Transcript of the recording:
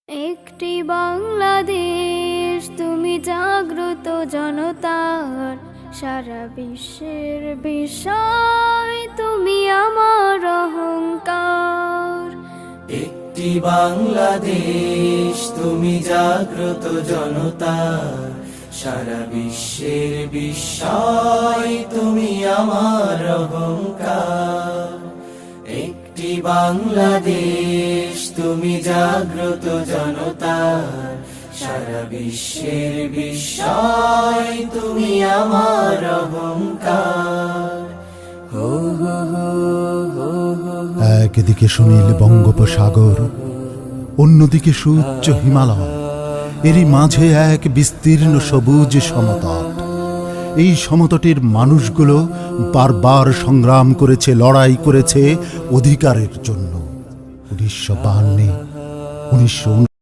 একটি বাংলাদেশ, তুমি জাগ্রত জনতার, সারা বিশ্বের বিষয় তুমি আমার অহংকার। একটি বাংলাদেশ, তুমি জাগ্রত জনতার, সারা বিশ্বের বিষয় তুমি আমার অহংকার। একটি বাংলাদেশ, তুমি জাগ্রত জনতার, সারা বিশ্বের বিষয় তুমি আমার অহংকার। হো হো হো হো হো। একদিকে সুনীল বঙ্গোপসাগর, অন্যদিকে সুউচ্চ হিমালয়, এরই মাঝে এক বিস্তীর্ণ সবুজ সমতট। এই সমতটের মানুষগুলো বারবার সংগ্রাম করেছে, লড়াই করেছে অধিকারের জন্য। 1952, 19